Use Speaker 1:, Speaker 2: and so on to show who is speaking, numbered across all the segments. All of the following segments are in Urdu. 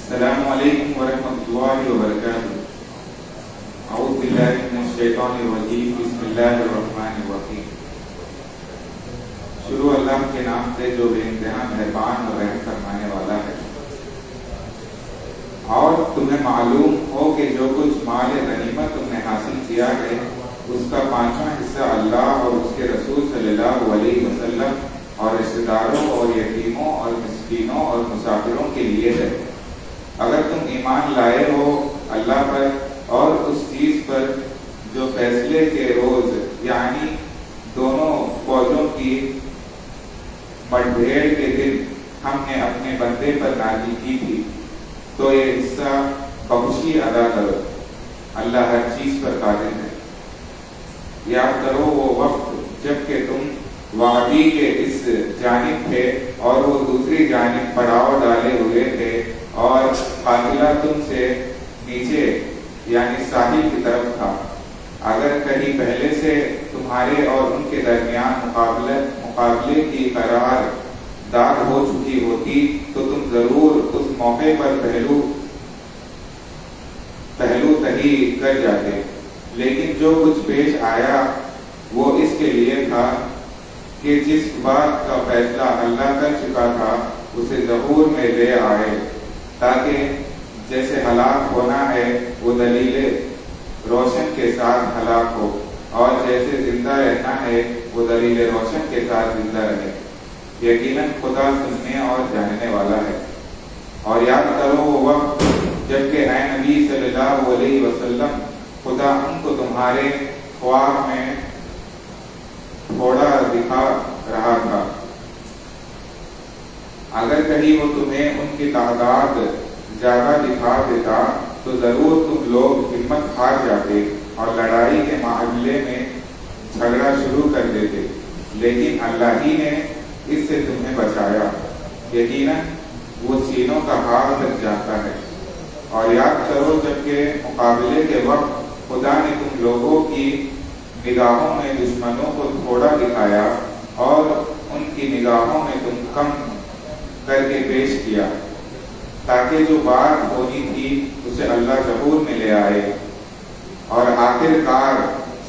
Speaker 1: السلام علیکم ورحمۃ اللہ وبرکاتہ۔ اعوذ باللہ من الشیطان الرجیم، بسم اللہ الرحمن الرحیم۔ شروع اللہ کے نام سے جو بے انتہا مہربان اور رحم فرمانے والا ہے۔ اور تمہیں معلوم ہو کہ جو کچھ مال غنیمت تم نے حاصل کیا ہے اس کا 5واں حصہ اللہ اور اس کے رسول صلی اللہ علیہ وسلم اور رشتہ داروں اور یتیموں اور مسکینوں اور مسافروں کے لیے ہے۔ اگر تم ایمان لائے ہو اللہ پر اور اس چیز پر جو فیصلے کے روز یعنی دونوں فوجوں کی مٹبھیڑ کے دن ہم نے اپنے بندے پر نازل کی تھی، تو یہ حصہ بخشی ادا کرو، اللہ ہر چیز پر قادر ہے۔ یاد کرو وہ وقت جب کہ تم وادی کے اس جانب تھے اور وہ دوسری جانب پڑاؤ ڈالے ہوئے تھے، اور قافلہ تم سے نیچے یعنی ساحل کی طرف تھا۔ اگر کہیں پہلے سے تمہارے اور ان کے درمیان مقابلے کی قرار داد ہو چکی ہوتی تو تم ضرور اس موقع پر پہلو تہی کر جاتے، لیکن جو کچھ پیش آیا وہ اس کے لیے تھا کہ جس بات کا فیصلہ اللہ کر چکا تھا اسے ظہور میں لے آئے، تاکہ جیسے ہلاک ہونا ہے وہ دلیل روشن کے ساتھ ہلاک ہو، اور جیسے زندہ رہنا ہے وہ دلیل روشن کے ساتھ زندہ رہے۔ یقیناً خدا سننے اور جاننے والا ہے۔ اور یاد کرو وہ وقت جب کہ اے نبی صلی اللہ علیہ وسلم خدا ان کو تمہارے خواب میں تھوڑا دکھا رہا تھا۔ اگر کہیں وہ تمہیں ان کی تعداد زیادہ دکھا دیتا تو ضرور تم لوگ ہمت ہار جاتے اور لڑائی کے معاملے میں جھگڑا شروع کر دیتے، لیکن اللہ ہی نے اس سے تمہیں بچایا۔ یقیناً وہ سینوں کا حال تک جانتا ہے۔ اور یاد کرو جب کہ مقابلے کے وقت خدا نے تم لوگوں کی نگاہوں میں دشمنوں کو تھوڑا دکھایا اور ان کی نگاہوں میں تم کم کر کے پیش کیا، تاکہ جو بات ہونی تھی اسے اللہ ظہور میں لے آئے، اور آخر کار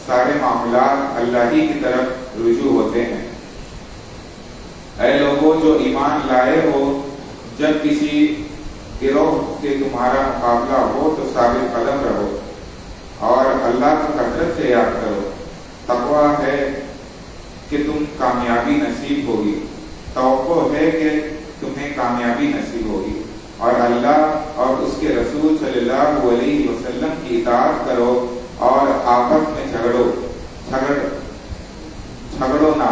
Speaker 1: سارے معاملات اللہ ہی کی طرف رجوع ہوتے ہیں۔ اے لوگوں جو ایمان لائے ہو، جب کسی گروہ سے تمہارا مقابلہ ہو تو ثابت قدم رہو اور اللہ کو کثرت سے یاد کرو۔ تقویٰ ہے کہ تم کامیابی نصیب ہوگی، توقع ہے کہ تمہیں کامیابی نصیب ہوگی، اور اللہ اور اس کے رسول صلی اللہ علیہ وسلم کی اطاعت کرو اور آپس میں جھگڑو نہ،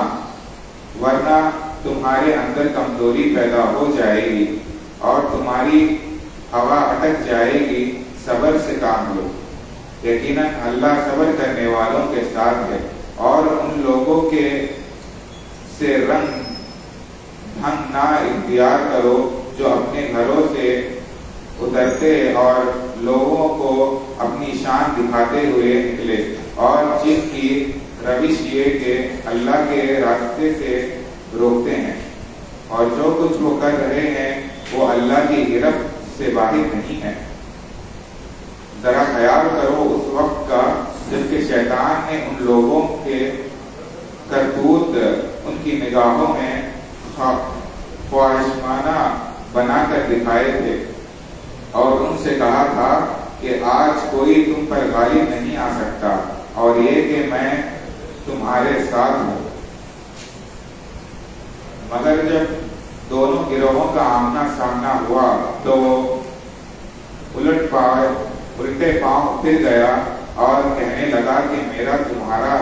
Speaker 1: ورنہ تمہارے اندر کمزوری پیدا ہو جائے گی اور تمہاری ہوا اٹک جائے گی۔ صبر سے کام لو، یقیناً اللہ صبر کرنے والوں کے ساتھ ہے۔ اور ان لوگوں کے سے رنگ ڈھنگ نہ اختیار کرو جو اپنے گھروں سے اترتے اور لوگوں کو اپنی شان دکھاتے ہوئے نکلے، اور جن کی روش یہ کہ اللہ کے راستے سے روکتے ہیں، اور جو کچھ وہ کر رہے ہیں وہ اللہ کی گرفت سے باہر نہیں ہے۔ ذرا خیال کرو اس وقت کا جب کہ شیطان نے ان لوگوں کے کرتوت ان کی نگاہوں میں خواہشمانہ بنا کر دکھائے تھے، اور ان سے کہا تھا کہ آج کوئی تم پر غالب نہیں آ سکتا، اور یہ کہ میں تمہارے ساتھ ہوں۔ مگر جب دونوں گروہوں کا آمنا سامنا ہوا تو وہ الٹے پاؤں پھر گیا اور کہنے لگا کہ میرا تمہارا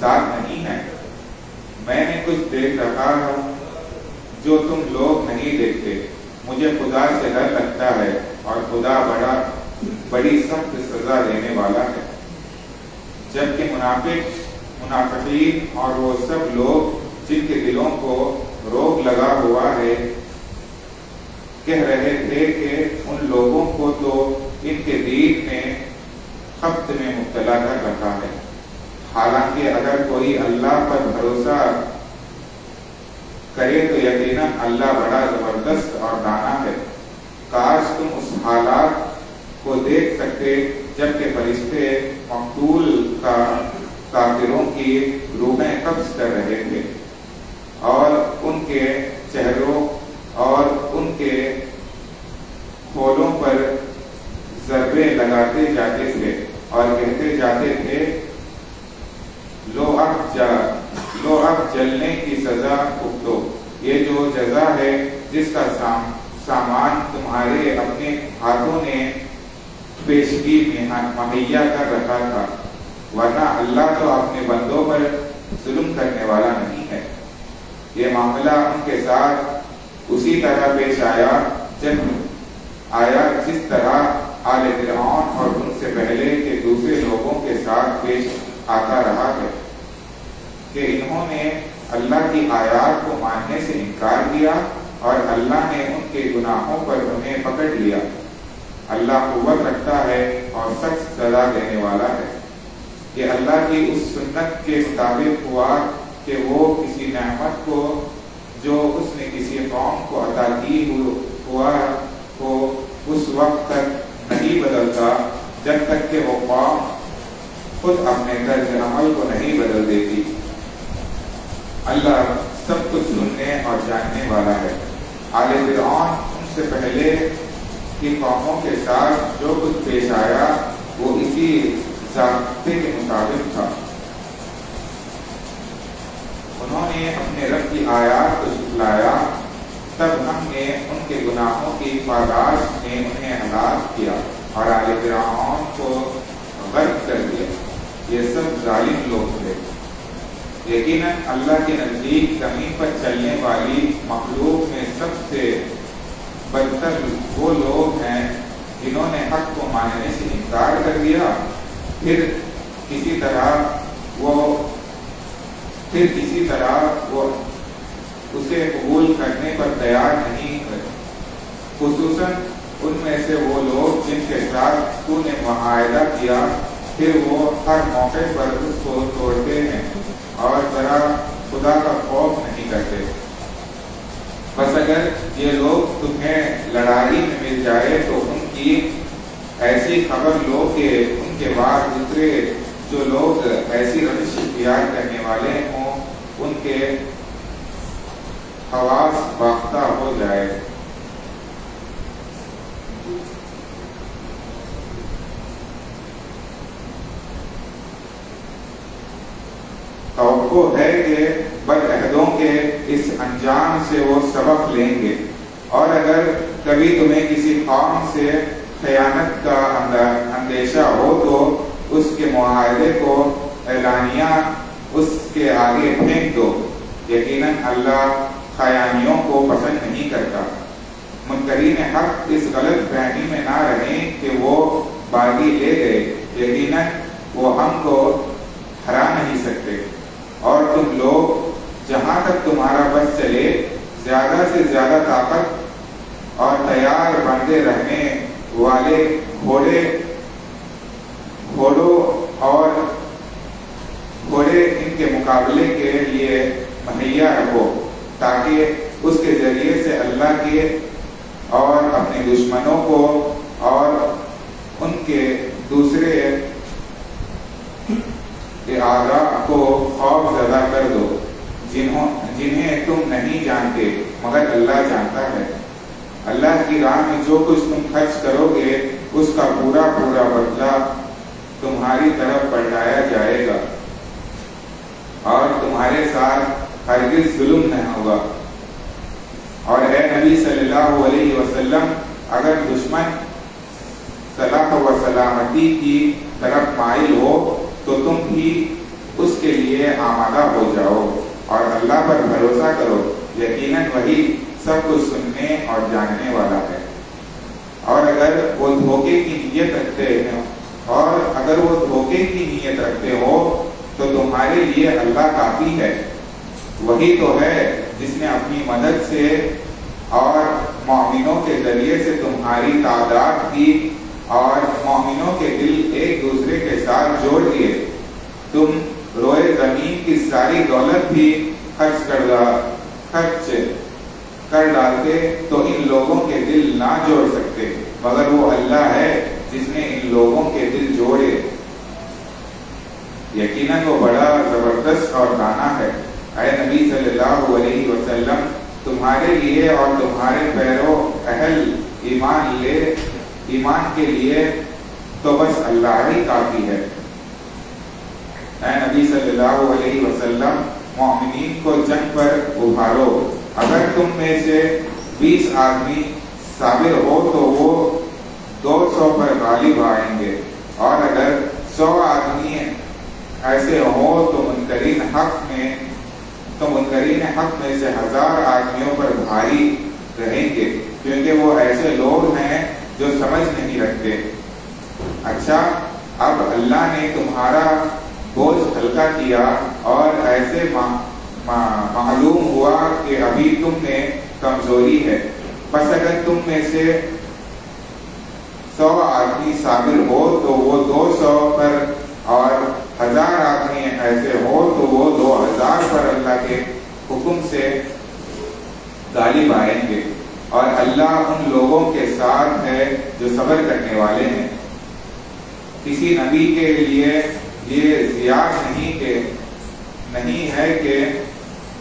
Speaker 1: ساتھ نہیں ہے۔ میں نے کچھ دیکھ رکھا ہوں جو تم لوگ نہیں دیکھتے۔ مجھے خدا سے ڈر لگتا ہے، اور خدا بڑی سخت سزا دینے والا ہے۔ جبکہ منافقین اور وہ سب لوگ جن کے دلوں کو روگ لگا ہوا ہے کہہ رہے تھے کہ ان لوگوں کو تو ان کے دین میں خبط میں مبتلا کر رکھا ہے، حالانکہ اگر کوئی اللہ پر بھروسہ کرے تو یقیناً اللہ بڑا زبردست اور دانا ہے۔ کاش تم اس حالات کو دیکھ سکتے جبکہ فرشتے مقتول کا کافروں کی روحیں قبض کر رہے تھے اور ان کے چہروں اور ان کے کھولوں پر ضربے لگاتے جاتے تھے اور کہتے جاتے تھے لو اب جلنے کی سزا بھگتو۔ یہ جو جزا ہے جس کا سامان تمہارے اپنے ہاتھوں نے پیشگی مہیا کر رکھا تھا، ورنہ اللہ تو اپنے بندوں پر ظلم کرنے والا نہیں ہے۔ یہ معاملہ ان کے ساتھ اسی طرح پیش آیا جس طرح آل فرعون اور ان سے پہلے کے دوسرے لوگوں کے ساتھ پیش آتا رہا ہے کہ انہوں نے اللہ کی آیات کو ماننے سے انکار کیا اور اللہ نے ان کے گناہوں پر انہیں پکڑ لیا۔ اللہ قوت رکھتا ہے اور سخت سزا دینے والا ہے۔ یہ اللہ کی اس سنت کے مطابق ہوا کہ وہ کسی نعمت کو جو اس نے کسی قوم کو عطا کی ہوا کو اس وقت تک نہیں بدلتا جب تک کہ وہ قوم خود اپنے طرز عمل کو نہیں بدل دیتی۔ اللہ سب کچھ سننے اور جاننے والا ہے۔ آل فرعون ان سے پہلے کی قوموں کے ساتھ جو کچھ پیش آیا وہ اسی ضابطے کے مطابق تھا۔ انہوں نے اپنے رب کی آیات کو جھٹلایا، تب ہم نے ان کے گناہوں کی پاداش میں انہیں ہلاک کیا اور آل فرعون کو غرق کر دیا۔ یہ سب ظالم لوگ تھے۔ یقیناً اللہ کے نزدیک زمین پر چلنے والی مخلوق میں سب سے بدتر وہ لوگ ہیں جنہوں نے حق کو ماننے سے انکار کر دیا، پھر کسی طرح وہ اسے قبول کرنے پر تیار نہیں ہے، خصوصاً ان میں سے وہ لوگ جن کے ساتھ تو نے معاہدہ کیا، پھر وہ ہر موقع پر اس کو توڑتے ہیں اور ذرا خدا کا خوف نہیں کرتے۔ بس اگر یہ لوگ تمہیں لڑائی میں مل جائے تو ان کی ایسی خبر لو کہ ان کے بعد دوسرے جو لوگ ایسی روش اختیار کرنے والے ہوں ان کے حواس باختہ ہو جائے۔ توقع ہے کہ بدعہدوں کے اس انجام سے وہ سبق لیں گے، اور اگر کبھی تمہیں کسی قوم سے خیانت کا اندیشہ ہو تو اس کے معاہدے کو اعلانیہ اس کے آگے پھینک دو۔ یقیناً اللہ خیانیوں کو پسند نہیں کرتا۔ منکرین حق اس غلط فہمی میں نہ رہیں کہ وہ باغی لے گئے، یقیناً وہ ہم کو ہرا نہیں سکتے، اور تم لوگ جہاں تک تمہارا بس چلے زیادہ سے زیادہ طاقت اور تیار بندے رہنے والے گھوڑے ان کے مقابلے کے لیے مہیا رکھو، تاکہ اس کے ذریعے سے اللہ کے اور اپنے دشمنوں کو اور ان کے دوسرے اعداء کو خوف زدہ کر دو، جنہیں تم نہیں جانتے مگر اللہ جانتا ہے۔ اللہ کی راہ میں جو کچھ تم خرچ کرو گے اس کا پورا بدلہ تمہاری طرف پلٹایا جائے گا، اور تمہارے ساتھ ہرگز ظلم نہ ہوگا۔ اور اے نبی صلی اللہ علیہ وسلم، اگر دشمن صلاح و سلامتی کی طرف مائل ہو تو تم بھی اس کے لیے آمادہ ہو جاؤ اور اللہ پر بھروسہ کرو، یقیناً وہی سب کچھ سننے اور جاننے والا ہے۔ اور اگر وہ دھوکے کی نیت رکھتے ہو تو تمہارے لیے اللہ کافی ہے۔ وہی تو ہے جس نے اپنی مدد سے اور مومنوں کے ذریعے سے تمہاری تعداد کی اور مومنوں کے دل ایک دوسرے کے ساتھ جوڑ دیے۔ تم روئے زمین کی ساری دولت بھی خرچ کر ڈالتے تو ان لوگوں کے دل نہ جوڑ سکتے، مگر وہ اللہ ہے جس نے ان لوگوں کے دل جوڑے، یقیناً وہ بڑا زبردست اور دانا ہے۔ اے نبی صلی اللہ علیہ وسلم، تمہارے لیے اور تمہارے پیرو اہل ایمان کے لیے تو بس اللہ ہی کافی ہے۔ اے نبی صلی اللہ علیہ وسلم، مومنین کو جنگ پر ابھارو۔ اگر تم میں سے 20 آدمی صابر ہو تو وہ 200 پر غالب آئیں گے، اور اگر 100 آدمی ایسے ہو تو منکرین حق میں سے 1000 آدمیوں پر بھاری رہیں گے، کیونکہ وہ ایسے لوگ ہیں جو سمجھ نہیں رکھتے۔ اچھا، اب اللہ نے تمہارا بوجھ ہلکا کیا اور ایسے معلوم ہوا کہ ابھی تم میں کمزوری ہے، بس اگر تم میں سے 100 آدمی صابر ہو تو وہ 200 پر، اور 1000 آدمی ایسے ہو تو وہ 2000 پر اللہ کے حکم سے غالب آئیں گے، اور اللہ ان لوگوں کے ساتھ ہے جو صبر کرنے والے ہیں۔ کسی نبی کے لیے یہ زیاد نہیں ہے کہ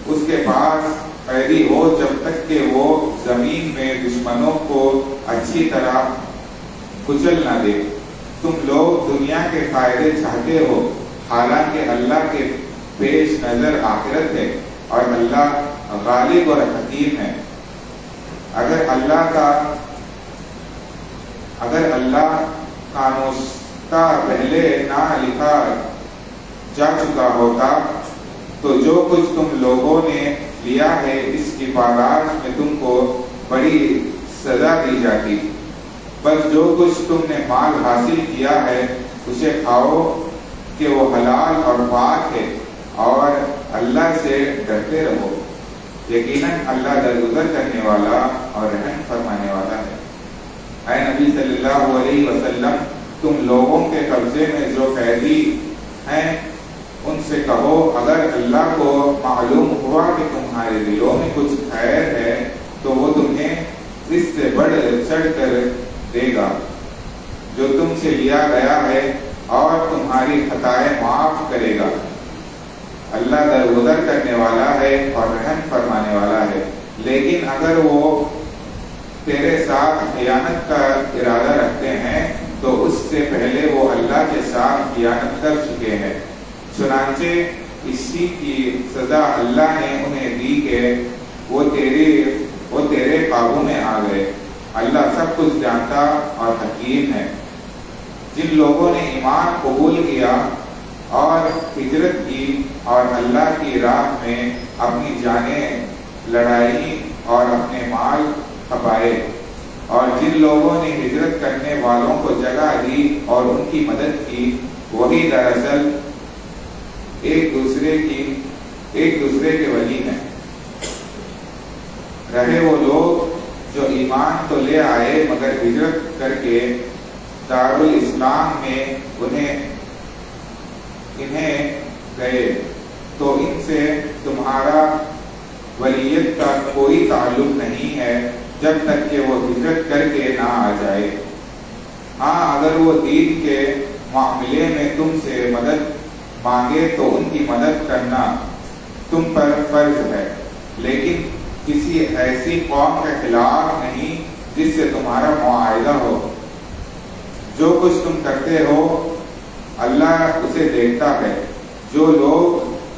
Speaker 1: اس کے پاس قیدی ہو جب تک کہ وہ زمین میں دشمنوں کو اچھی طرح کچل نہ دے۔ تم لوگ دنیا کے فائدے چاہتے ہو، حالانکہ اللہ کے پیش نظر آخرت ہے، اور اللہ غالب اور حکیم ہے۔ اگر اللہ کا نوشتہ پہلے نہ لکھا جا چکا ہوتا تو جو کچھ تم لوگوں نے لیا ہے اس کی پاداش میں تم کو بڑی سزا دی جاتی۔ بس جو کچھ تم نے مال حاصل کیا ہے اسے کھاؤ کہ وہ حلال اور پاک ہے، اور اللہ سے ڈرتے رہو، یقیناً اللہ درگزر کرنے والا اور رحم فرمانے والا ہے۔ اے نبی صلی اللہ علیہ وسلم، تم لوگوں کے قبضے میں جو قیدی ہیں ان سے کہو، اگر اللہ کو معلوم ہوا کہ تمہارے دلوں میں کچھ خیر ہے تو وہ تمہیں اس سے بڑھ چڑھ کر دے گا جو تم سے لیا گیا ہے، اور تمہاری خطائیں معاف کرے گا۔ اللہ درگزر کرنے والا ہے اور رحم فرمانے والا ہے۔ لیکن اگر وہ تیرے ساتھ خیانت کا ارادہ رکھتے ہیں تو اس سے پہلے وہ اللہ کے ساتھ خیانت کر چکے ہیں، چنانچہ اسی کی سزا اللہ نے انہیں دی کہ وہ تیرے قابو میں آ گئے۔ اللہ سب کچھ جانتا اور حکیم ہے۔ جن لوگوں نے ایمان قبول کیا اور ہجرت کی اور اللہ کی راہ میں اپنی جانیں لڑائی اور اپنے مال کھپائے، اور جن لوگوں نے ہجرت کرنے والوں کو جگہ دی اور ان کی مدد کی، وہی دراصل ایک دوسرے کے ولی ہیں۔ رہے وہ لوگ جو ایمان تو لے آئے مگر ہجرت کر کے دارالاسلام میں انہیں گئے، تو ان سے تمہارا ولیت کا کوئی تعلق نہیں ہے جب تک کہ وہ ہجرت کر کے نہ آ جائے۔ ہاں، اگر وہ دین کے معاملے میں تم سے مدد مانگے تو ان کی مدد کرنا تم پر فرض ہے، لیکن کسی ایسی قوم کے خلاف نہیں جس سے تمہارا معاہدہ ہو۔ جو کچھ تم کرتے ہو اللہ اسے دیکھتا ہے۔ جو لوگ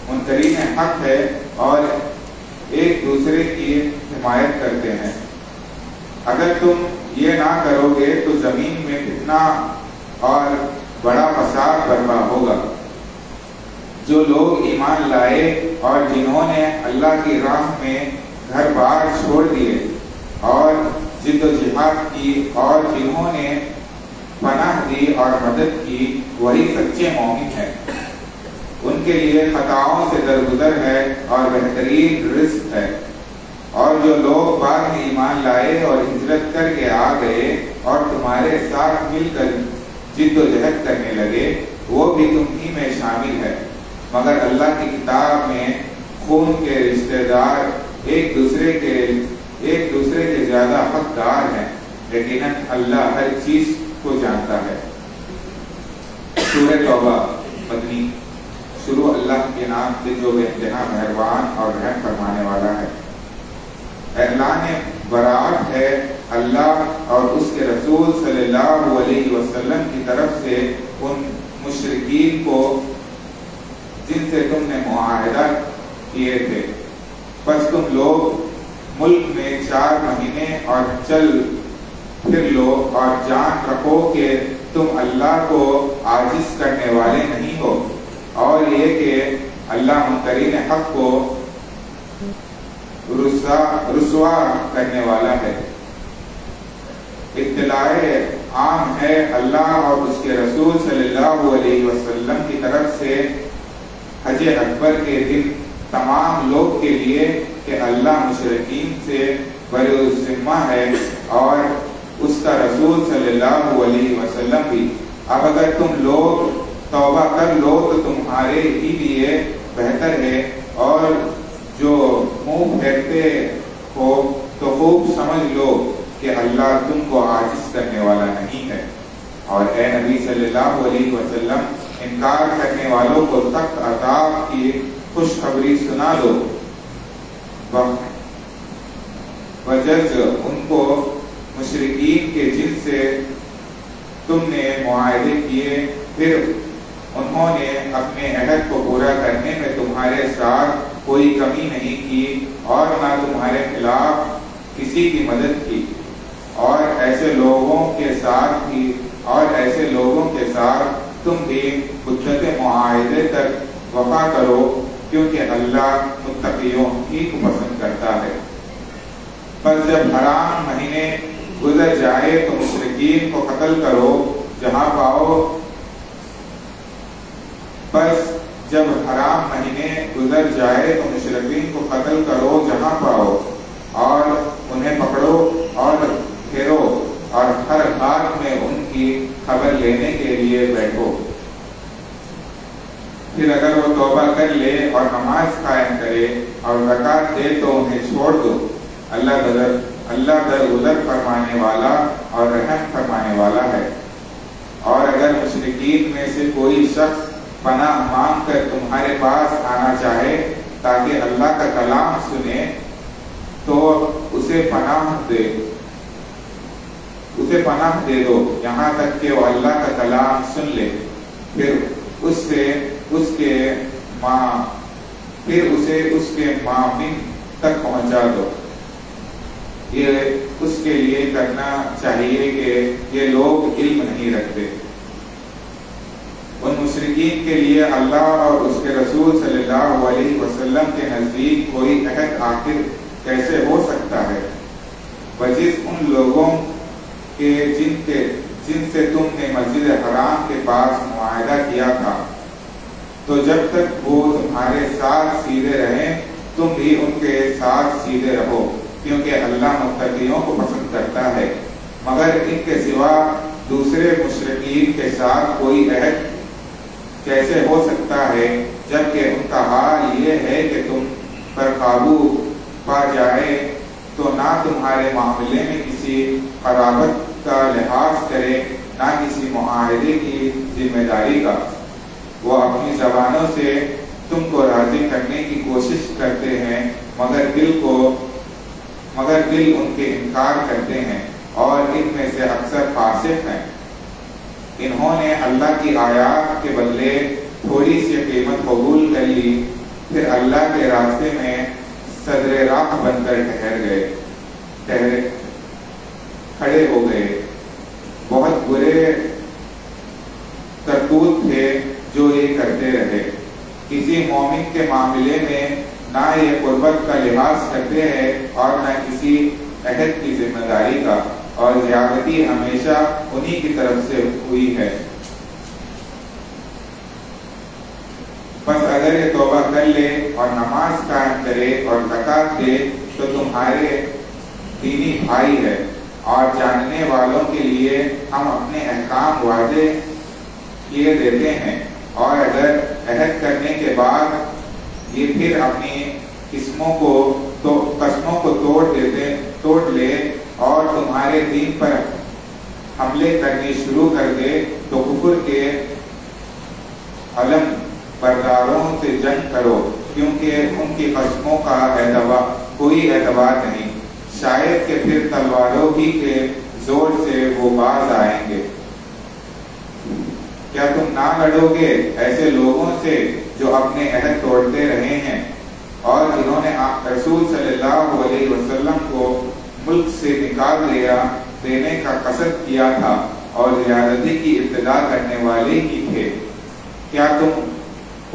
Speaker 1: منکرین حق ہے اور ایک دوسرے کی حمایت کرتے ہیں، اگر تم یہ نہ کرو گے تو زمین میں فتنہ اور بڑا فساد برپا ہوگا۔ جو لوگ ایمان لائے اور جنہوں نے اللہ کی راہ میں گھر بار چھوڑ دیے اور جد و جہاد کی اور جنہوں نے پناہ دی اور مدد کی، وہی سچے مومن ہیں۔ ان کے لیے خطاؤں سے درگزر ہے اور بہترین رزق ہے۔ اور جو لوگ بعد میں ایمان لائے اور ہجرت کر کے آ گئے اور تمہارے ساتھ مل کر جد و جہد کرنے لگے، وہ بھی تم ہی میں شامل ہے، مگر اللہ کی کتاب میں خون کے رشتہ دار ایک دوسرے کے زیادہ حقدار ہیں۔ یقیناً اللہ ہر چیز کو جانتا ہے۔ سورہ توبہ مدنی، شروع اللہ کے نام سے جو بے انتہا مہربان اور رحم فرمانے والا ہے۔ اعلان برات ہے اللہ اور اس کے رسول صلی اللہ علیہ وسلم کی طرف سے ان مشرکین کو جن سے تم نے معاہدہ کیے تھے۔ پس تم لوگ ملک میں 4 مہینے اور چل پھر لو اور جان رکھو کہ تم اللہ کو عاجز کرنے والے نہیں ہو، اور یہ کہ اللہ منکرین حق کو رسوا کرنے والا ہے۔ اطلاع عام ہے اللہ اور اس کے رسول صلی اللہ علیہ وسلم کی طرف سے حج اکبر کے دن تمام لوگ کے لیے کہ اللہ مشرکین سے بری الذمہ ہے اور اس کا رسول صلی اللہ علیہ وسلم بھی۔ اب اگر تم لوگ توبہ کر لو تو تمہارے ہی لیے بہتر ہے، اور جو منہ پھیرتے ہو تو خوب سمجھ لو کہ اللہ تم کو عاجز کرنے والا نہیں ہے۔ اور اے نبی صلی اللہ علیہ وسلم، انکار کرنے والوں کو سخت عذاب کی خوشخبری سنا دو، وجز ان کو مشرکین کے جن سے تم نے معاہدے کیے، پھر انہوں نے اپنے عہد کو پورا کرنے میں تمہارے ساتھ کوئی کمی نہیں کی اور نہ تمہارے خلاف کسی کی مدد کی، اور ایسے لوگوں کے ساتھ تم بھی مدت معاہدے تک وفا کرو، کیونکہ اللہ متقیوں ہی کو پسند کرتا ہے۔ پس جب حرام مہینے گزر جائے تو مشرکین کو قتل کرو جہاں پاؤ۔ پس جب حرام مہینے گزر جائے تو مشرکین کو قتل کرو جہاں پاؤ، اور انہیں پکڑو اور گھیرو، اور ہر حال میں ان کی خبر لینے کے لیے بیٹھو۔ پھر اگر وہ توبہ کر لے اور نماز قائم کرے اور زکوٰۃ دے تو انہیں چھوڑ دو، اللہ درگزر فرمانے والا اور رحم فرمانے والا ہے۔ اور اگر مشرکین میں سے کوئی شخص پناہ مانگ کر تمہارے پاس آنا چاہے تاکہ اللہ کا کلام سنے تو اسے پناہ دے دو یہاں تک کہ وہ اللہ کا کلام سن لے، پھر اسے اس کے مابین تک پہنچا دو۔ یہ اس کے لیے کرنا چاہیے کہ یہ لوگ علم نہیں رکھتے۔ ان مشرکین کے لیے اللہ اور اس کے رسول صلی اللہ علیہ وسلم کے نزدیک کوئی عہد آخر کیسے ہو سکتا ہے، بجز ان لوگوں کے جن سے تم نے مسجد حرام کے پاس معاہدہ کیا تھا، تو جب تک وہ تمہارے ساتھ سیدھے رہیں تم بھی ان کے ساتھ سیدھے رہو، کیونکہ اللہ متقیوں کو پسند کرتا ہے۔ مگر ان کے سوا دوسرے مشرکین کے ساتھ کوئی عہد کیسے ہو سکتا ہے، جبکہ ان کا حال یہ ہے کہ تم پر قابو پا جائے تو نہ تمہارے معاملے میں کسی قرابت کا لحاظ کرے، نہ کسی معاہدے کی ذمہ داری کا۔ وہ اپنی زبانوں سے تم کو راضی کرنے کی کوشش کرتے ہیں، مگر دل ان کے انکار کرتے ہیں، اور ان میں سے اکثر فاسق ہیں۔ انہوں نے اللہ کی آیات کے بدلے تھوڑی سی قیمت قبول کر لی، پھر اللہ کے راستے میں صدر راہ بن کر کھڑے ہو گئے۔ بہت برے کرتوت تھے جو یہ کرتے رہے۔ کسی مومن کے معاملے میں نہ یہ قربت کا لحاظ کرتے ہیں اور نہ کسی عہد کی ذمہ داری کا، اور زیادتی ہمیشہ انہی کی طرف سے ہوئی ہے۔ بس اگر یہ توبہ کر لے اور نماز قائم کرے اور زکوٰۃ دے تو تمہارے دینی بھائی ہے، اور جاننے والوں کے لیے ہم اپنے احکام واضح کیے دیتے ہیں۔ اور اگر عہد کرنے کے بعد یہ پھر اپنی قسموں کو توڑ لے اور تمہارے دین پر حملے کرنے شروع کر دے تو کفر کے علم برداروں سے جنگ کرو، کیونکہ ان کی قسموں کا کوئی اعتبار نہیں، شاید کہ پھر تلواروں ہی کے زور سے وہ باز آئیں گے۔ کیا تم نہ لڑو گے ایسے لوگوں سے جو اپنے عہد توڑتے رہے ہیں اور جنہوں نے رسول صلی اللہ علیہ وسلم کو ملک سے نکال دینے کا قصد کیا تھا اور زیادتی کی ابتدا کرنے والے ہی تھے؟ کیا تم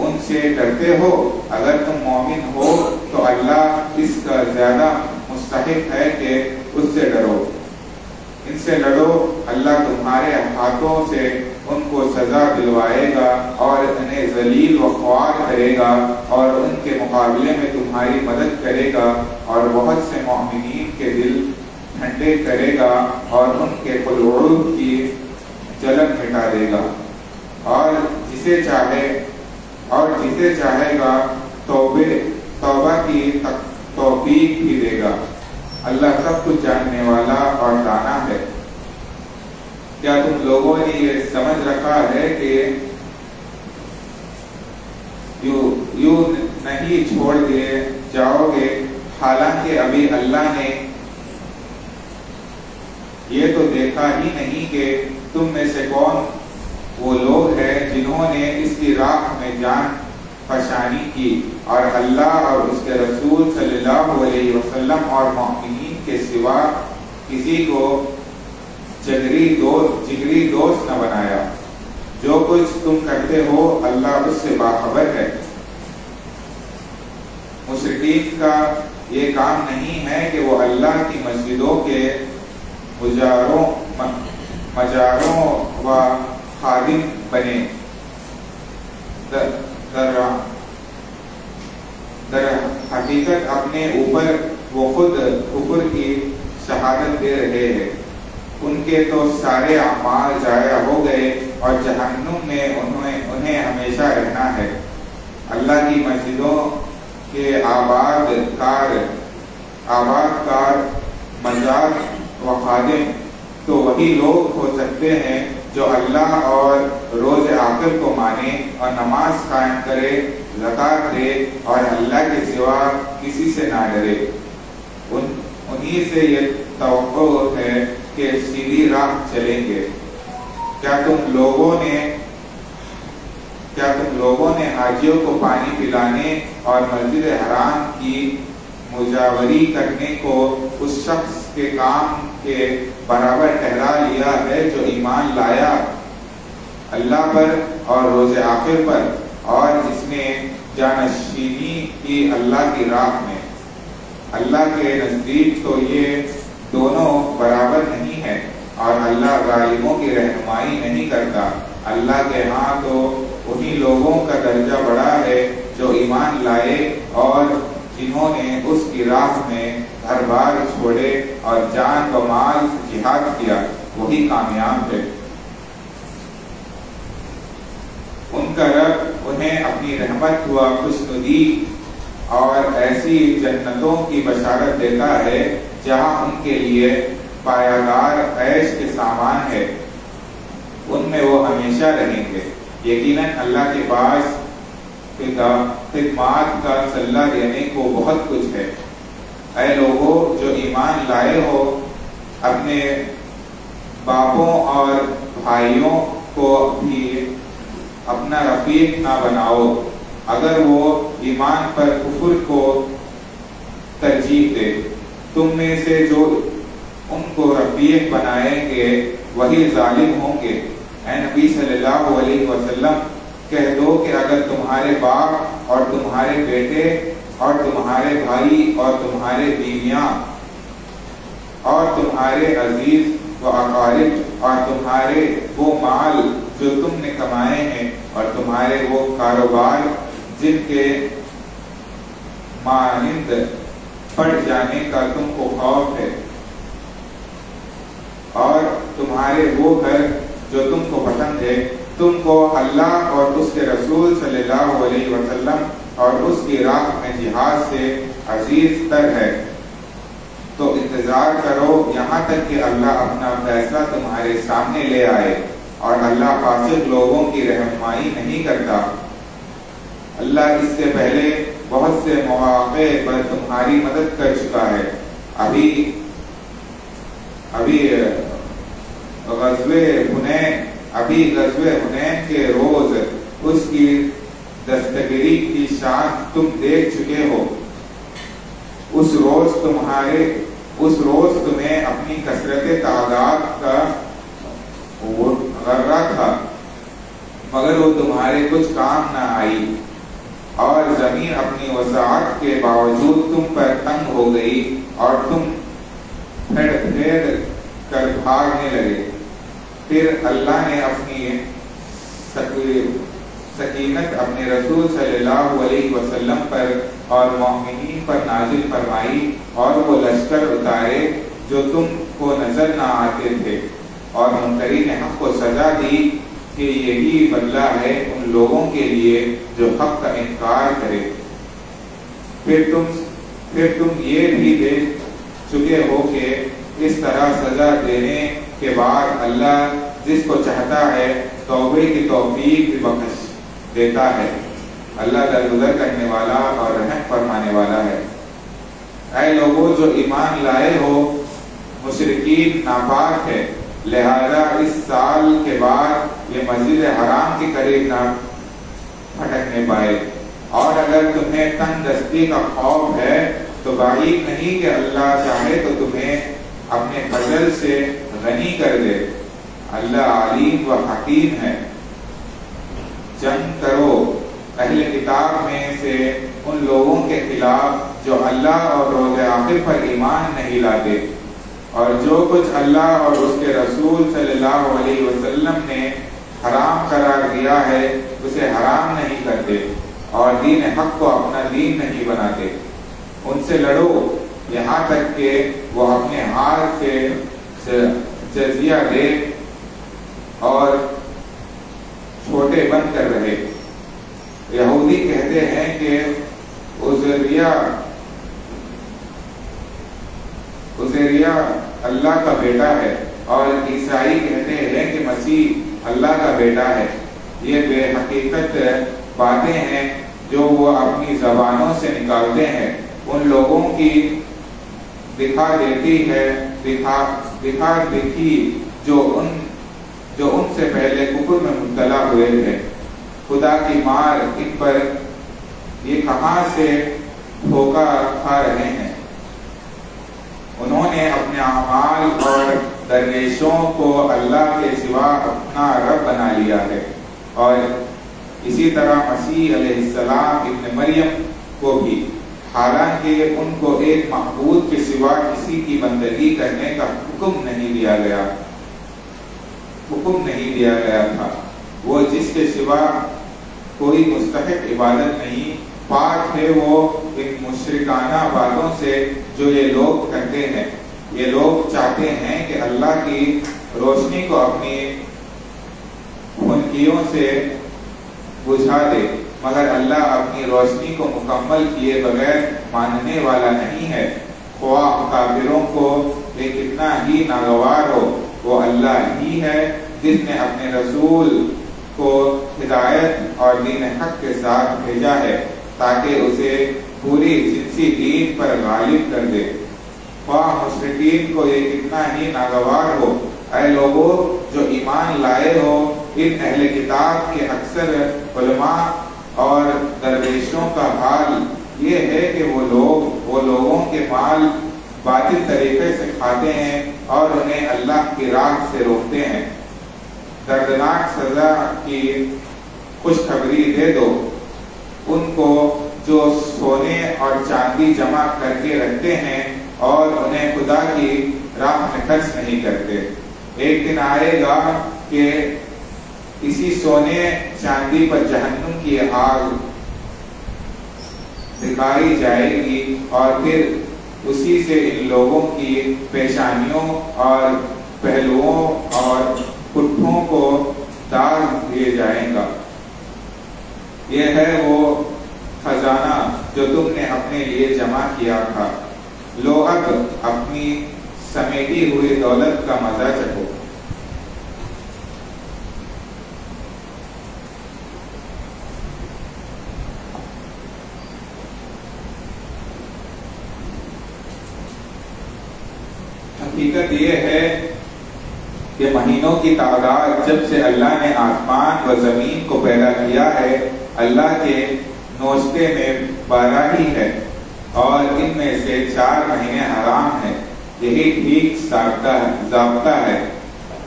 Speaker 1: ان سے ڈرتے ہو؟ اگر تم مومن ہو تو اللہ اس کا زیادہ مستحق ہے کہ اس سے ڈرو۔ ان سے لڑو، اللہ تمہارے ہاتھوں سے ان کو سزا دلوائے گا اور انہیں ذلیل و خوار کرے گا اور ان کے مقابلے میں تمہاری مدد کرے گا اور بہت سے مومنین کے دل ٹھنڈے کرے گا اور ان کے قلوب کی جلن مٹا دے گا، اور جسے چاہے گا توبہ کی توفیق بھی دے گا۔ اللہ سب کچھ جاننے والا اور دانا ہے۔ کیا تم لوگوں نے یہ سمجھ رکھا ہے کہ یوں نہیں چھوڑ دیے جاؤ گے، حالانکہ ابھی اللہ نے یہ تو دیکھا ہی نہیں کہ تم میں سے کون وہ لوگ ہیں جنہوں نے اس کی راہ میں جان فشانی کی، اور اللہ اور اس کے رسول صلی اللہ علیہ وسلم اور مومنین کے سوا کسی کو جگری دوست نہ بنایا۔ جو کچھ تم کرتے ہو اللہ اس سے باخبر ہے۔ مشرکین کا یہ کام نہیں ہے کہ وہ اللہ کی مسجدوں کے مجاروں و خادم بنے، در حقیقت اپنے اوپر وہ خود کفر کی شہادت دے رہے ہیں۔ ان کے تو سارے اعمال ضائع ہو گئے اور جہنم میں انہیں ہمیشہ رہنا ہے۔ اللہ کی مسجدوں کے آباد کار مجار و خادم تو وہی لوگ ہو سکتے ہیں جو اللہ اور روز آخر کو مانے اور نماز قائم کرے، زکات دے اور اللہ کے سوا کسی سے نہ ڈرے۔ انہی سے یہ توقع ہے کہ سیدھی راہ چلیں گے۔ کیا تم لوگوں نے حاجیوں کو پانی پلانے اور مسجد حرام کی مجاوری کرنے کو اس شخص کے کام کے برابر ٹھہرا لیا ہے جو ایمان لایا اللہ پر اور روز آخر پر اور اس نے جانشینی کی اللہ کی راہ میں؟ اللہ کے نزدیک تو یہ دونوں برابر نہیں ہے اور اللہ ظالموں کی رہنمائی نہیں کرتا۔ اللہ کے ہاں تو انہی لوگوں کا درجہ بڑا ہے جو ایمان لائے اور جنہوں نے اس کی راہ میں گھر بار چھوڑے اور جان و مال جہاد کیا، وہی کامیاب ہے۔ ان کا رب انہیں اپنی رحمت و خوشنودی اور ایسی جنتوں کی بشارت دیتا ہے جہاں ان کے لیے پایدار عیش کے سامان ہے، ان میں وہ ہمیشہ رہیں گے۔ یقیناً اللہ کے پاس خدمات کا صلہ دینے کو بہت کچھ ہے۔ اے لوگوں جو ایمان لائے ہو، اپنے باپوں اور بھائیوں کو بھی اپنا رفیق نہ بناؤ، اگر وہ ایمان پر کفر کو ترجیح دے۔ تم میں سے جو ان کو رفیق بنائیں گے وہی ظالم ہوں گے۔ اے نبی صلی اللہ علیہ وسلم کہہ دو کہ اگر تمہارے باپ اور تمہارے بیٹے اور تمہارے بھائی اور تمہارے بیویاں اور تمہارے عزیز و اقارب اور تمہارے وہ مال جو تم نے کمائے ہیں اور تمہارے وہ کاروبار جن کے مانند پڑ جانے کا تم کو خوف ہے، اور تمہارے وہ گھر جو تم کو پسند ہے، تم کو اللہ اور اس کے رسول صلی اللہ علیہ وسلم اور اس کی راہ میں جہاد سے عزیز تر ہے، تو انتظار کرو یہاں تک کہ اللہ اپنا فیصلہ تمہارے سامنے لے آئے، اور اللہ فاسق لوگوں کی رہنمائی نہیں کرتا۔ اللہ اس سے پہلے بہت سے مواقع پر تمہاری مدد کر چکا ہے۔ ابھی غزوہ حنین کے روز اس کی دستگیری کی شان تم دیکھ چکے ہو۔ اس روز تمہیں اپنی کثرت تعداد کا غرہ تھا، مگر وہ تمہارے کچھ کام نہ آئی، اور زمین اپنی وسعت کے باوجود تم پر تنگ ہو گئی اور تم پھیڑ کر بھاگنے لگے۔ پھر اللہ نے اپنی سکینت اپنے رسول صلی اللہ علیہ وسلم پر اور مومنین پر نازل فرمائی، اور وہ لشکر اتارے جو تم کو نظر نہ آتے تھے، اور منکرین حق کو سزا دی کہ یہی بدلہ ہے ان لوگوں کے لیے جو حق کا انکار کرے۔ پھر تم یہ بھی دیکھ چکے ہو کہ اس طرح سزا دینے کے بعد اللہ جس کو چاہتا ہے توبے کی توفیق بھی بخش دیتا ہے۔ اللہ درگزر کرنے والا اور رحم فرمانے والا ہے۔ اے لوگوں جو ایمان لائے ہو، مشرکین ناپاک ہے، لہذا اس سال کے بعد یہ مسجد حرام کے قریب نہ پھٹکنے پائے، اور اگر تمہیں تنگ دستی کا خوف ہے تو بعید نہیں کہ اللہ چاہے تو تمہیں اپنے فضل سے غنی کر دے۔ اللہ علیم و حکیم ہے۔ جنگ کرو اہل کتاب میں سے ان لوگوں کے خلاف جو اللہ اور روز آخر پر ایمان نہیں لاتے، اور جو کچھ اللہ اور اس کے رسول صلی اللہ علیہ وسلم نے حرام قرار دیا ہے اسے حرام نہیں کرتے، اور دین حق کو اپنا دین نہیں بناتے۔ ان سے لڑو یہاں تک کہ وہ اپنے ہاتھ سے جزیہ دے اور چھوٹے بن کر رہے۔ یہودی کہتے ہیں کہ عزیریا اللہ کا بیٹا ہے، اور عیسائی کہتے ہیں کہ مسیح اللہ کا بیٹا ہے۔ یہ بے حقیقت باتیں ہیں جو وہ اپنی زبانوں سے نکالتے ہیں۔ ان لوگوں کی دکھا دیکھی جو ان سے پہلے کفر میں مبتلا ہوئے تھے۔ خدا کی مار ان پر، یہ کہاں سے دھوکہ کھا رہے ہیں۔ انہوں نے اپنے اعمال اور درویشوں کو اللہ کے سوا اپنا رب بنا لیا ہے، اور اسی طرح مسیح علیہ السلام ابن مریم کو بھی، حالانکہ ان کو ایک معبود کے سوا کسی کی بندگی کرنے کا حکم نہیں دیا گیا تھا۔ وہ جس کے سوا کوئی مستحق عبادت نہیں، پاک ہے وہ ان مشرکانہ باتوں سے جو یہ لوگ کرتے ہیں۔ یہ لوگ چاہتے ہیں کہ اللہ کی روشنی کو اپنی خنکیوں سے بجھا دے، مگر اللہ اپنی روشنی کو مکمل کیے بغیر ماننے والا نہیں ہے۔ خواہ کافروں کو یہ کتنا ہی ناگوار ہو، وہ اللہ ہی ہے جس نے اپنے رسول کو ہدایت اور دین حق کے ساتھ بھیجا ہے تاکہ اسے پوری جنسی دین پر غالب کر دے۔ خواہ مشرکین کو یہ کتنا ہی ناگوار ہو، اے لوگوں جو ایمان لائے ہو، ان اہل کتاب کے اکثر علماء اور درویشوں کا حال یہ ہے کہ وہ لوگوں کے مال باطل طریقے سے کھاتے ہیں اور انہیں اللہ کی راہ سے روکتے ہیں۔ دردناک سزا کی خوشخبری دے دو ان کو جو سونے اور چاندی جمع کر کے رکھتے ہیں اور انہیں خدا کی راہ میں خرچ نہیں کرتے۔ ایک دن آئے گا کہ اسی سونے چاندی پر جہنم کی آگ دکھائی جائے گی، اور پھر اسی سے ان لوگوں کی پیشانیوں اور پہلوؤں اور پٹھوں کو داغ دیے جائیں گا۔ یہ ہے وہ خزانہ جو تم نے اپنے لیے جمع کیا تھا۔ لو اب اپنی سمیٹی ہوئی دولت کا مزہ چکھو۔ حقیقت یہ ہے کہ مہینوں کی تعداد جب سے اللہ نے آسمان و زمین کو پیدا کیا ہے، اللہ کے نوشتے میں 12 ہی ہے، اور ان میں سے 4 مہینے حرام ہیں۔ یہی ٹھیک ضابطہ ہے،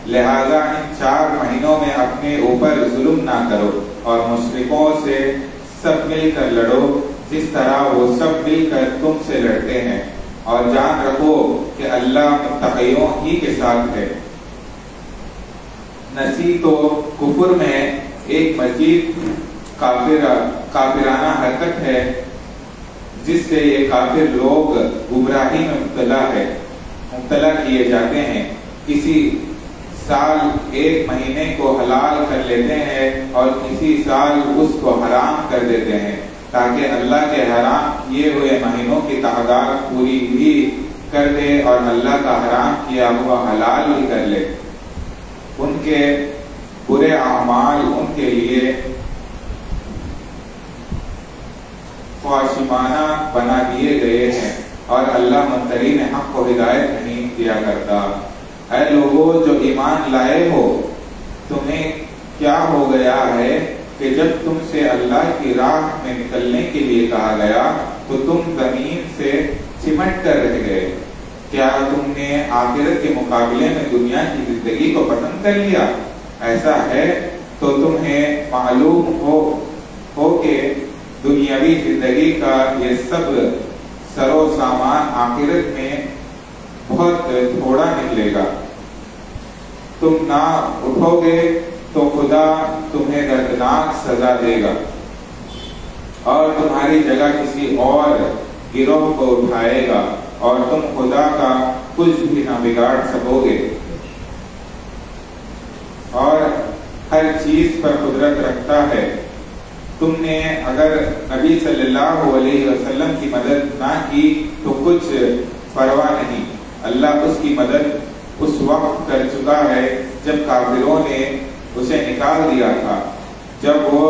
Speaker 1: لہذا ان 4 مہینوں میں اپنے اوپر ظلم نہ کرو اور مشرکوں سے سب مل کر لڑو جس طرح وہ سب مل کر تم سے لڑتے ہیں، اور جان رکھو کہ اللہ متقیوں ہی کے ساتھ ہے۔ نسی تو کفر میں ایک مزید کافرانہ حرکت ہے جس سے یہ کافر لوگ گمراہی میں مبتلا کیے جاتے ہیں۔ کسی سال ایک مہینے کو حلال کر لیتے ہیں اور کسی سال اس کو حرام کر دیتے ہیں، تاکہ اللہ کے حرام کیے ہوئے مہینوں کی تعداد پوری بھی کر دے اور اللہ کا حرام کیا ہوا حلال بھی کر لے۔ ان کے برے اعمال ان کے لیے خواہشمانہ بنا دیے گئے ہیں، اور اللہ منترین حق کو ہدایت نہیں دیا کرتا۔ اے لوگوں جو ایمان لائے ہو، تمہیں کیا ہو گیا ہے کہ جب تم سے اللہ کی راہ میں نکلنے کے لیے کہا گیا تو تم زمین سے چمٹ کر رہ گئے؟ کیا تم نے آخرت کے مقابلے میں دنیا کی زندگی کو پسند کر لیا؟ ایسا ہے تو تمہیں معلوم ہو کہ دنیاوی زندگی کا یہ سب سر و سامان آخرت میں بہت تھوڑا نکلے گا۔ تم نہ اٹھو گے تو خدا تمہیں دردناک سزا دے گا اور تمہاری جگہ کسی اور گروہ کو اٹھائے گا، اور تم خدا کا کچھ بھی نہ بگاڑ سکو گے، اور ہر چیز پر قدرت رکھتا ہے۔ تم نے اگر نبی صلی اللہ علیہ وسلم کی مدد نہ کی تو کچھ پرواہ نہیں، اللہ اس کی مدد اس وقت کر چکا ہے جب کافروں نے اسے نکال دیا تھا، جب وہ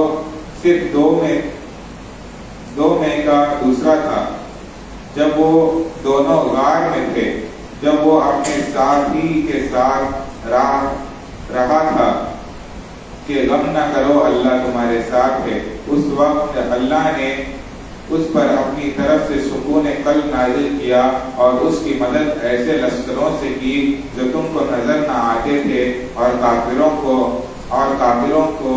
Speaker 1: صرف دو میں کا دوسرا تھا، جب وہ دونوں غار میں تھے، جب وہ اپنے ساتھی کے ساتھ رہا تھا کہ غم نہ کرو اللہ تمہارے ساتھ ہے۔ اس وقت اللہ نے اس پر اپنی طرف سے سکون قلب نازل کیا اور اس کی مدد ایسے لشکروں سے کی جو تم کو نظر نہ آتے تھے، اور کافروں کو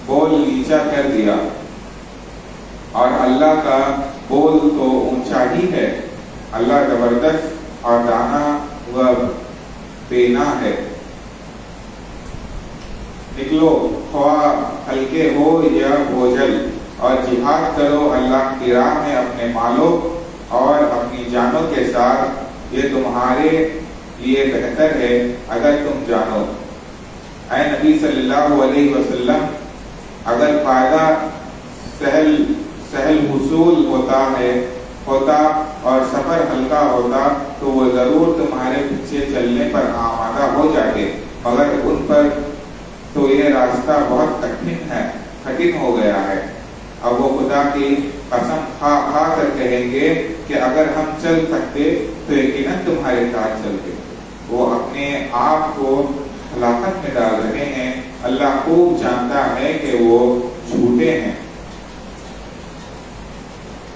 Speaker 1: بول نیچا کر دیا، اور اللہ کا بول تو اونچا ہی ہے۔ اللہ زبردست اور دانا و بینا ہے۔ نکلو خواہ ہلکے ہو یا بوجھل، اور جہاد کرو اللہ کی راہ میں اپنے مالوں اور اپنی جانوں کے ساتھ، یہ تمہارے لیے بہتر ہے اگر تم جانو۔ اے نبی صلی اللہ علیہ وسلم، اگر فائدہ سہل حصول ہوتا اور سفر ہلکا ہوتا تو وہ ضرور تمہارے پیچھے چلنے پر آمادہ ہو جاتے، مگر ان پر تو یہ راستہ بہت کٹھن ہو گیا ہے۔ اب وہ خدا کی قسم کھا کر کہیں گے کہ اگر ہم چل سکتے تو یقیناً تمہارے ساتھ چلتے۔ وہ اپنے آپ کو ہلاکت میں ڈال رہے ہیں، اللہ خوب جانتا ہے کہ وہ جھوٹے ہیں۔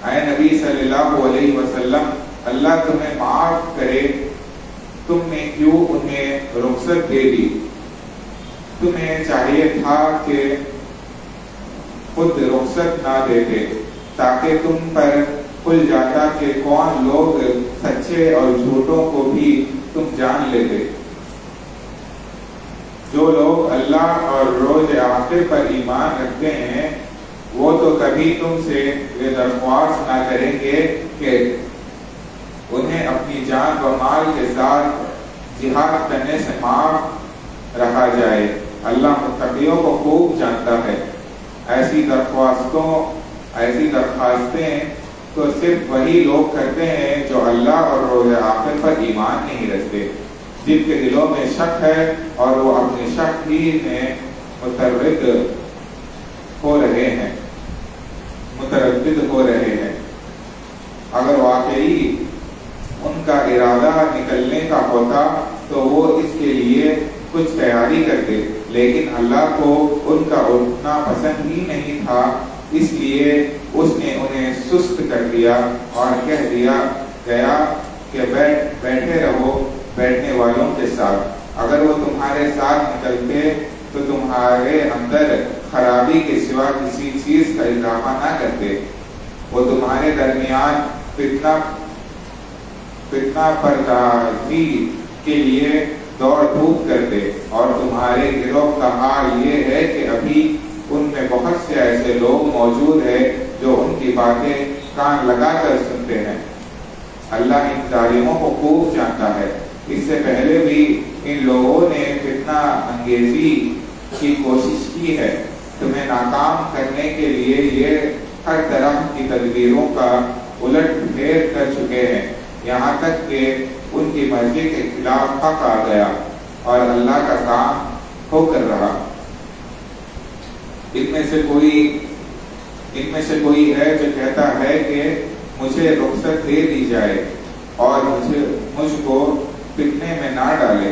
Speaker 1: اے نبی صلی اللہ علیہ وسلم، اللہ تمہیں معاف کرے، تم نے کیوں انہیں رخصت دے دی؟ تمہیں چاہیے تھا کہ خود رخصت نہ دیتے، تاکہ تم پر کھل جاتا کہ کون لوگ سچے اور جھوٹوں کو بھی تم جان لیتے۔ جو لوگ اللہ اور روز آخر پر ایمان رکھتے ہیں وہ تو کبھی تم سے یہ درخواست نہ کریں گے کہ انہیں اپنی جان و مال کے ساتھ جہاد کرنے سے معاف رکھا جائے۔ اللہ متقیوں کو خوب جانتا ہے۔ ایسی درخواستیں تو صرف وہی لوگ کرتے ہیں جو اللہ اور روز آخر پر ایمان نہیں رکھتے، جن کے دلوں میں شک ہے اور وہ اپنے شک ہی میں متردد ہو رہے ہیں۔ اگر واقعی ان کا ارادہ نکلنے کا ہوتا تو وہ اس کے لیے کچھ تیاری کرتے، لیکن اللہ کو ان کا اٹھنا پسند ہی نہیں تھا، اس لیے اس نے انہیں سست کر دیا اور کہہ دیا گیا کہ بیٹھے رہو بیٹھنے والوں کے ساتھ۔ اگر وہ تمہارے ساتھ نکلتے تو تمہارے اندر خرابی کے سوا کسی چیز کا اضافہ نہ کرتے، وہ تمہارے درمیان فتنہ پردازی کے لیے دوڑ دھوپ کرتے، اور تمہارے گروہ کا حال یہ ہے کہ ابھی ان میں بہت سے ایسے لوگ موجود ہیں جو ان کی باتیں کان لگا کر سنتے ہیں۔ اللہ ان ظالموں کو خوب جانتا ہے، اس سے پہلے بھی ان لوگوں نے فتنہ انگیزی کی کوشش کی ہے، تمہیں ناکام کرنے کے لیے یہ ہر طرح کی تدبیروں کا الٹ پھیر کر چکے ہیں، یہاں تک کہ ان کی مرضی کے خلاف حق آ گیا اور اللہ کا کام ہو کر رہا۔ ان میں سے کوئی ہے جو کہتا ہے کہ مجھے رخصت دے دی جائے اور مجھ کو فتنے میں نہ ڈالے۔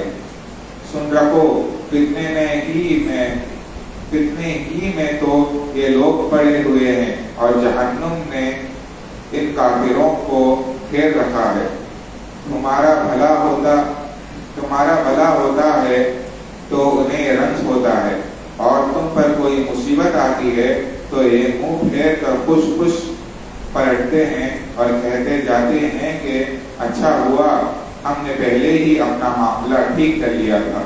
Speaker 1: سن رکھو، فتنے ہی میں تو یہ لوگ پڑے ہوئے ہیں اور جہنم نے ان کافروں کو گھیر رکھا ہے۔ تمہارا بھلا ہوتا ہے تو انہیں رنج ہوتا ہے، اور تم پر کوئی مصیبت آتی ہے تو یہ منہ پھیر کر خوش پلٹتے ہیں اور کہتے جاتے ہیں کہ اچھا ہوا ہم نے پہلے ہی اپنا معاملہ ٹھیک کر لیا تھا۔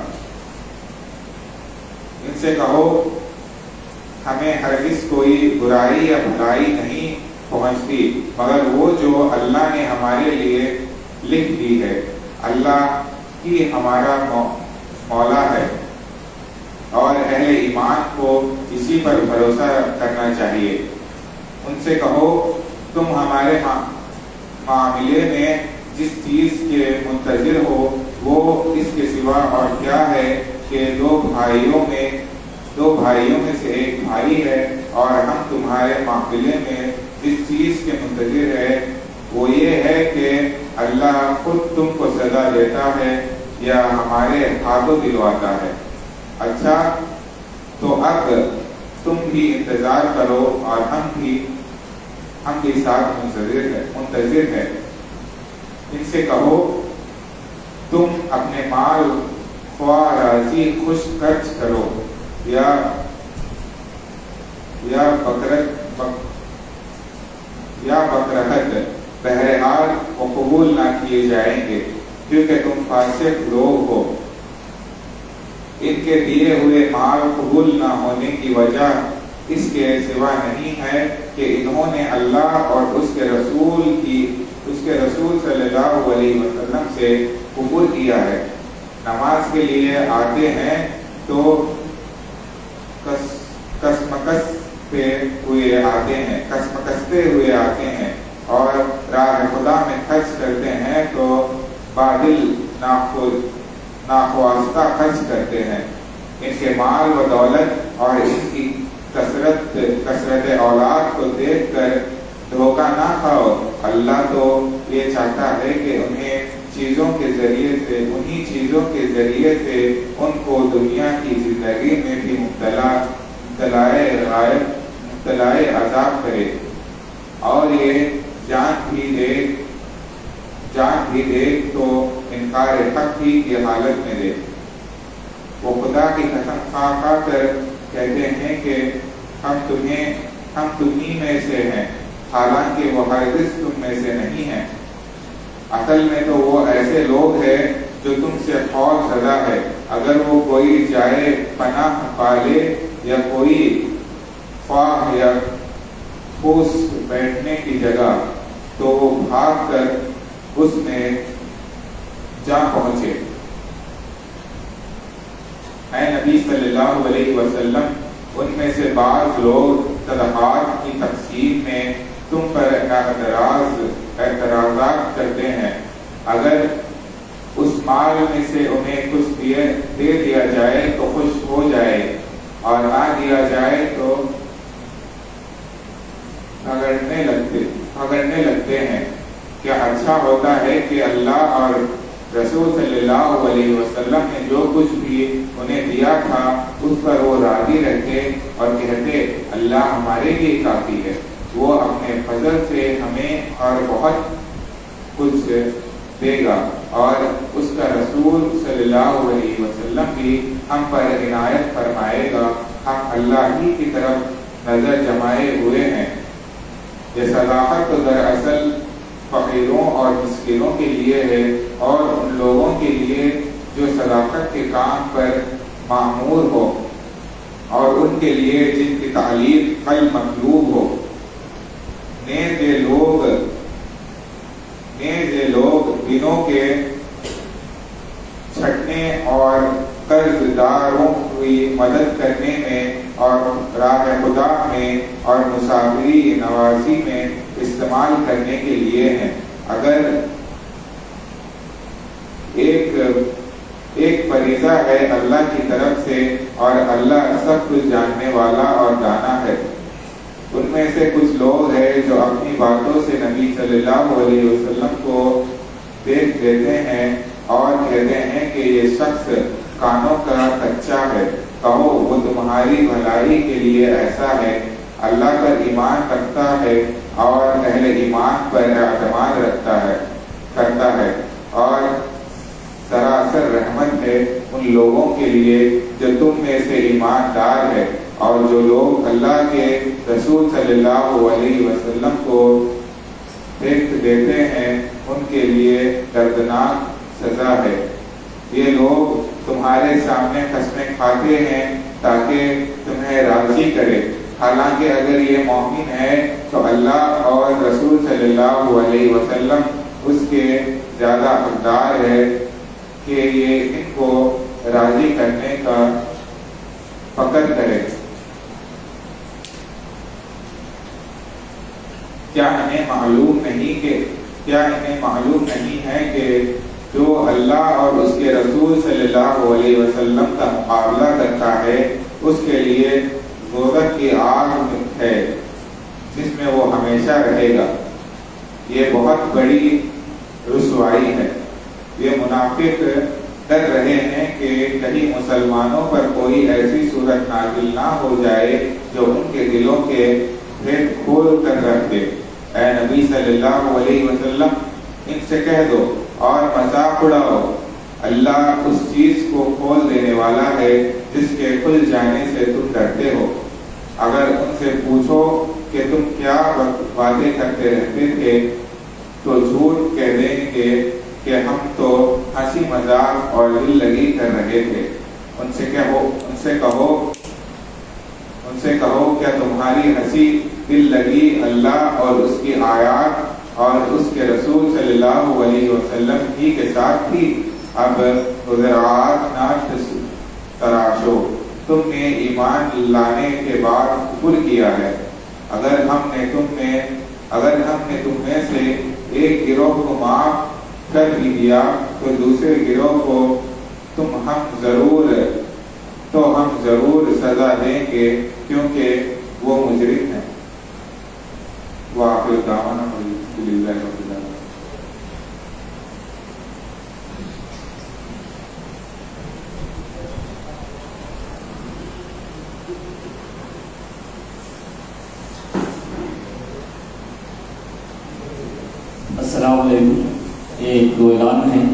Speaker 1: ان سے کہو ہمیں ہرگز کوئی برائی یا بھلائی نہیں پہنچتی مگر وہ جو اللہ نے ہمارے لیے لکھ دی ہے۔ اللہ ہی ہمارا مولا ہے اور اہل ایمان کو اسی پر بھروسہ کرنا چاہیے۔ ان سے کہو تم ہمارے معاملے میں جس چیز کے منتظر ہو وہ اس کے سوا اور کیا ہے کہ دو بھائیوں میں سے ایک بھائی ہے، اور ہم تمہارے معاملے میں جس چیز کے منتظر ہے وہ یہ ہے کہ اللہ خود تم کو سزا دیتا ہے یا ہمارے ہاتھوں دلواتا ہے۔ اچھا تو اب تم بھی انتظار کرو اور ہم بھی ساتھ منتظر ہے۔ ان سے کہو تم اپنے مال خواہ راضی خوش خرچ کرو یا بکرہت، بہرحال وہ قبول نہ کیے جائیں گے کیونکہ تم فاسق لوگ ہو۔ ان کے دیے ہوئے مال قبول نہ ہونے کی وجہ اس کے سوا نہیں ہے کہ انہوں نے اللہ اور اس کے رسول صلی اللہ علیہ وسلم سے کفر کیا ہے۔ نماز کے لیے آتے ہیں تو کسمکستے ہوئے آتے ہیں اور راہ خدا میں خرچ کرتے ہیں تو بادل ناخواستہ خرچ کرتے ہیں۔ ان کے مال و دولت اور ان کی کثرت اولاد کو دیکھ کر دھوکہ نہ کھاؤ، اللہ تو یہ چاہتا ہے کہ انہیں چیزوں کے ذریعے سے ان کو دنیا کی زندگی میں بھی مبتلائے عذاب کرے، اور یہ جان بھی دے تو انکار حق ہی کی حالت میں دے۔ وہ خدا کی قسم کھا کر کہتے ہیں کہ ہم تمہیں میں سے ہیں، حالانکہ وہ ہرگز تم میں سے نہیں ہیں۔ اصل میں تو وہ ایسے لوگ ہیں جو تم سے خوف زدہ ہے، اگر وہ کوئی جائے پناہ پالے یا کوئی خواہ یا پھوس بیٹھنے کی جگہ تو وہ بھاگ کر اس میں جا پہنچے۔ اے نبی صلی اللہ علیہ وسلم، ان میں سے بعض لوگ صدقات کی تقسیم میں تم پر اعتراضات کرتے ہیں، اگر اس مال میں سے انہیں کچھ دے دیا جائے تو خوش ہو جائے اور نہ دیا جائے تو جھگڑنے لگتے ہیں۔ کیا اچھا ہوتا ہے کہ اللہ اور رسول صلی اللہ علیہ وسلم نے جو کچھ بھی انہیں دیا تھا اس پر وہ راضی رہتے اور کہتے اللہ ہمارے لیے کافی ہے، وہ اپنے فضل سے ہمیں اور بہت کچھ دے گا، اور اس کا رسول صلی اللہ علیہ وسلم بھی ہم پر عنایت فرمائے گا، ہم اللہ ہی کی طرف نظر جمائے ہوئے ہیں۔ یہ صداقت تو دراصل فقیروں اور مسکینوں کے لیے ہے، اور ان لوگوں کے لیے جو صداقت کے کام پر معمور ہو، اور ان کے لیے جن کی تعلیم قلب مطلوب ہو۔ نیز یہ لوگ دنوں کے چھٹنے اور قرض داروں کی مدد کرنے میں اور راہ خدا میں اور مسافری نوازی میں استعمال کرنے کے لیے ہیں۔ اگر ایک فریضہ ہے اللہ کی طرف سے، اور اللہ سب کچھ جاننے والا اور دانا ہے۔ ان میں سے کچھ لوگ ہیں جو اپنی باتوں سے نبی صلی اللہ علیہ وسلم کو دیکھ دیتے ہیں اور کہتے ہیں کہ یہ شخص کانوں کا کچا ہے، کہو وہ تمہاری بھلائی کے لیے ایسا ہے، اللہ پر ایمان رکھتا ہے اور اہل ایمان پر اعتماد کرتا ہے، اور سراسر رحمت ہے ان لوگوں کے لیے جو تم میں سے ایماندار ہے، اور جو لوگ اللہ کے رسول صلی اللہ علیہ وسلم کو دیکھ دیتے ہیں ان کے لیے دردناک سزا ہے۔ یہ لوگ تمہارے سامنے قسمیں کھاتے ہیں تاکہ تمہیں راضی کرے، حالانکہ اگر یہ مومن ہے تو اللہ اور رسول صلی اللہ علیہ وسلم اس کے زیادہ حقدار ہے کہ یہ ان کو راضی کرنے کا فکر کرے۔ کیا انہیں معلوم نہیں ہے کہ جو اللہ اور اس کے رسول صلی اللہ علیہ وسلم کا مقابلہ کرتا ہے اس کے لیے دوزخ کی آگ ہے جس میں وہ ہمیشہ رہے گا۔ یہ بہت بڑی رسوائی ہے۔ یہ منافق ڈر رہے ہیں کہ کہیں مسلمانوں پر کوئی ایسی صورت نازل نہ ہو جائے جو ان کے دلوں کے بھید کھول کر رکھ دے۔ اے نبی صلی اللہ علیہ وسلم ان سے کہہ دو اور مذاق اڑاؤ، اللہ اس چیز کو کھول دینے والا ہے جس کے کھل جانے سے تم ڈرتے ہو۔ اگر ان سے پوچھو کہ تم کیا باتیں کرتے رہتے تھے تو جھوٹ کہہ دیں گے کہ ہم تو ہنسی مذاق اور دل لگی کر رہے تھے۔ ان سے کہو کیا تمہاری ہنسی دل لگی اللہ اور اس کی آیات اور اس کے رسول صلی اللہ علیہ وسلم ہی کے ساتھ تھی؟ اب حضرات نہ تراشو، تم نے ایمان لانے کے بعد کفر کیا ہے۔ اگر ہم نے تم میں سے ایک گروہ کو معاف کر بھی دیا تو دوسرے گروہ کو ہم ضرور سزا دیں گے کیونکہ وہ مجرم ہیں۔ وآخر دعوانا الحمدللہ رب العالمین۔
Speaker 2: السلام علیکم۔ ایک دو اعلان ہیں۔